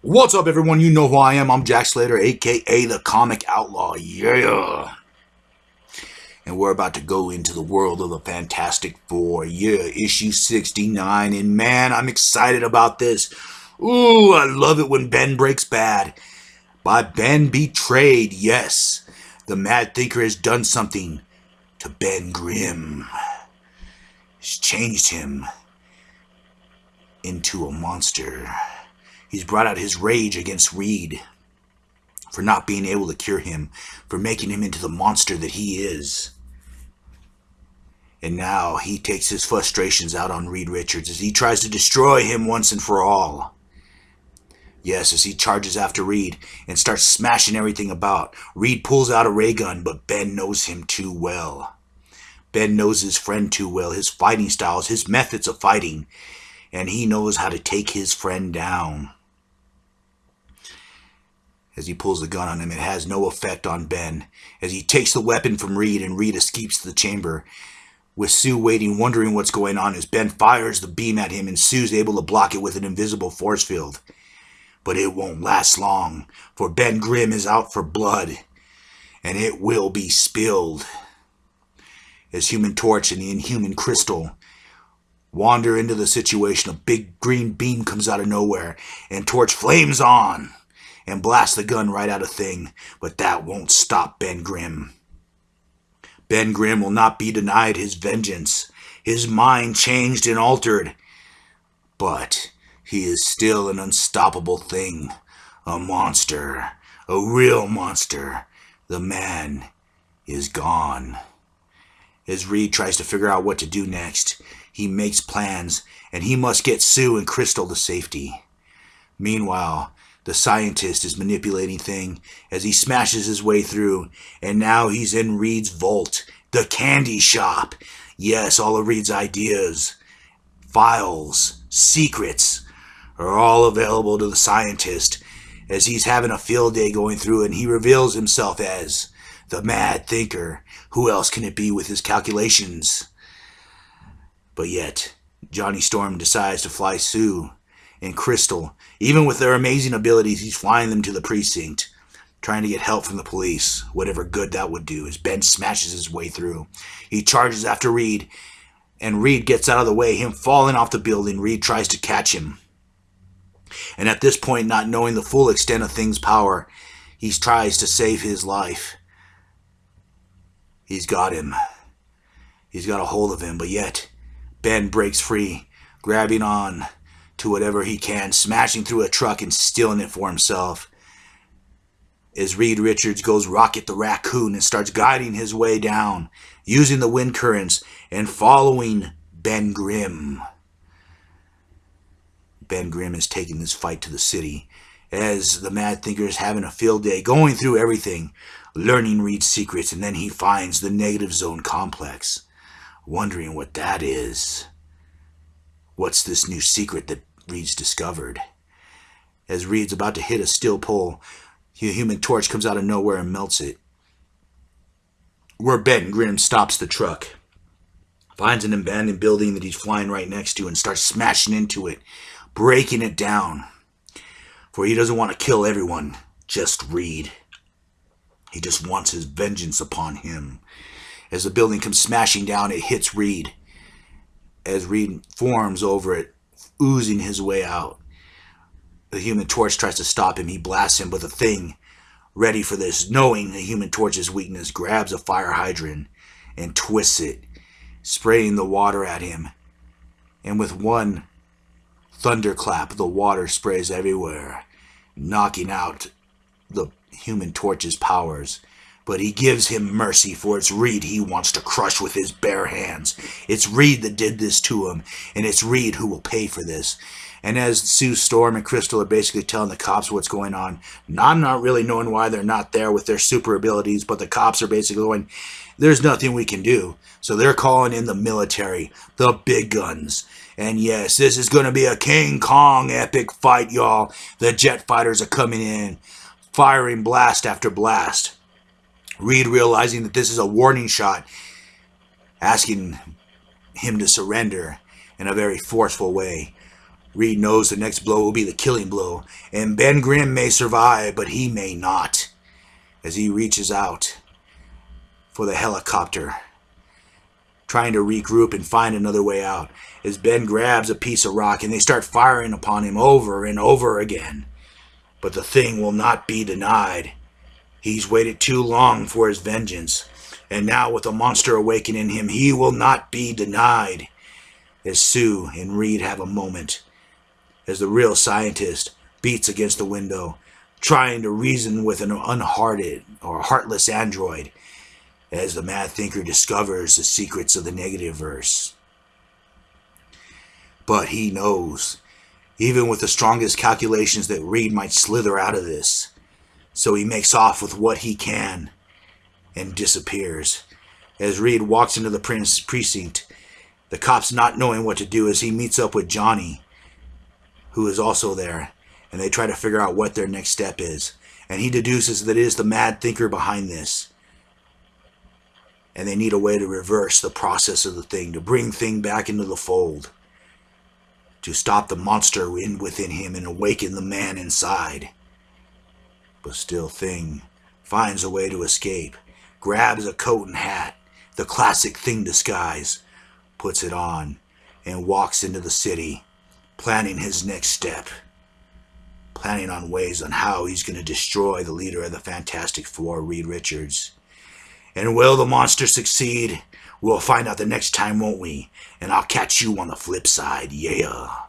What's up, everyone? You know who I am. I'm Jack Slater, aka the Comic Outlaw. Yeah. And we're about to go into the world of the Fantastic Four. Yeah, issue 69. And man, I'm excited about this. Ooh, I love it when Ben breaks bad. By Ben Betrayed, yes. The Mad Thinker has done something to Ben Grimm. He's changed him into a monster. He's brought out his rage against Reed for not being able to cure him, for making him into the monster that he is. And now he takes his frustrations out on Reed Richards as he tries to destroy him once and for all. Yes, as he charges after Reed and starts smashing everything about, Reed pulls out a ray gun, but Ben knows him too well. Ben knows his friend too well, his fighting styles, his methods of fighting, and he knows how to take his friend down. As he pulls the gun on him, it has no effect on Ben. As he takes the weapon from Reed and Reed escapes to the chamber, with Sue waiting, wondering what's going on as Ben fires the beam at him and Sue's able to block it with an invisible force field. But it won't last long, for Ben Grimm is out for blood, and it will be spilled. As Human Torch and the Inhuman Crystal wander into the situation, a big green beam comes out of nowhere, and Torch flames on and blasts the gun right out of Thing, but that won't stop Ben Grimm. Ben Grimm will not be denied his vengeance. His mind changed and altered, but he is still an unstoppable thing, a monster, a real monster. The man is gone. As Reed tries to figure out what to do next, he makes plans, and he must get Sue and Crystal to safety. Meanwhile, the scientist is manipulating Thing as he smashes his way through, and now he's in Reed's vault, the candy shop. Yes, all of Reed's ideas, files, secrets are all available to the scientist as he's having a field day going through, and he reveals himself as the Mad Thinker. Who else can it be with his calculations? But yet, Johnny Storm decides to fly Sue and Crystal. Even with their amazing abilities, he's flying them to the precinct, trying to get help from the police, whatever good that would do, as Ben smashes his way through. He charges after Reed, and Reed gets out of the way, him falling off the building. Reed tries to catch him. And at this point, not knowing the full extent of Thing's power, he tries to save his life. He's got him. He's got a hold of him, but yet Ben breaks free, grabbing on to whatever he can, smashing through a truck and stealing it for himself. As Reed Richards goes Rocket the Raccoon and starts guiding his way down, using the wind currents and following Ben Grimm. Ben Grimm is taking this fight to the city as the Mad Thinker is having a field day, going through everything, learning Reed's secrets, and then he finds the Negative Zone complex, wondering what that is. What's this new secret that Reed's discovered? As Reed's about to hit a steel pole, the Human Torch comes out of nowhere and melts it. Where Ben Grimm stops the truck, finds an abandoned building that he's flying right next to, and starts smashing into it, breaking it down. For he doesn't want to kill everyone, just Reed. He just wants his vengeance upon him. As the building comes smashing down, it hits Reed. As Reed forms over it, oozing his way out. The Human Torch tries to stop him. He blasts him, but the Thing, ready for this, knowing the Human Torch's weakness, grabs a fire hydrant and twists it, spraying the water at him. And with one thunderclap, the water sprays everywhere, knocking out the Human Torch's powers. But he gives him mercy, for it's Reed he wants to crush with his bare hands. It's Reed that did this to him, and it's Reed who will pay for this. And as Sue Storm and Crystal are basically telling the cops what's going on, I'm not really knowing why they're not there with their super abilities, but the cops are basically going, there's nothing we can do. So they're calling in the military, the big guns. And yes, this is going to be a King Kong epic fight, y'all. The jet fighters are coming in, firing blast after blast. Reed, realizing that this is a warning shot, asking him to surrender in a very forceful way. Reed knows the next blow will be the killing blow, and Ben Grimm may survive, but he may not. As he reaches out for the helicopter, trying to regroup and find another way out, as Ben grabs a piece of rock and they start firing upon him over and over again. But the thing will not be denied. He's waited too long for his vengeance, and now with the monster awakening him, he will not be denied. As Sue and Reed have a moment, as the real scientist beats against the window, trying to reason with an unhearted or heartless android, as the mad thinker discovers the secrets of the negative verse. But he knows, even with the strongest calculations, that Reed might slither out of this. So he makes off with what he can and disappears. As Reed walks into the precinct, the cops not knowing what to do, as he meets up with Johnny, who is also there, and they try to figure out what their next step is. And he deduces that it is the mad thinker behind this. And they need a way to reverse the process of the thing, to bring Thing back into the fold, to stop the monster within him and awaken the man inside. But still Thing finds a way to escape, grabs a coat and hat, the classic Thing disguise, puts it on, and walks into the city, planning his next step, planning on ways on how he's going to destroy the leader of the Fantastic Four, Reed Richards. And will the monster succeed? We'll find out the next time, won't we? And I'll catch you on the flip side, yeah.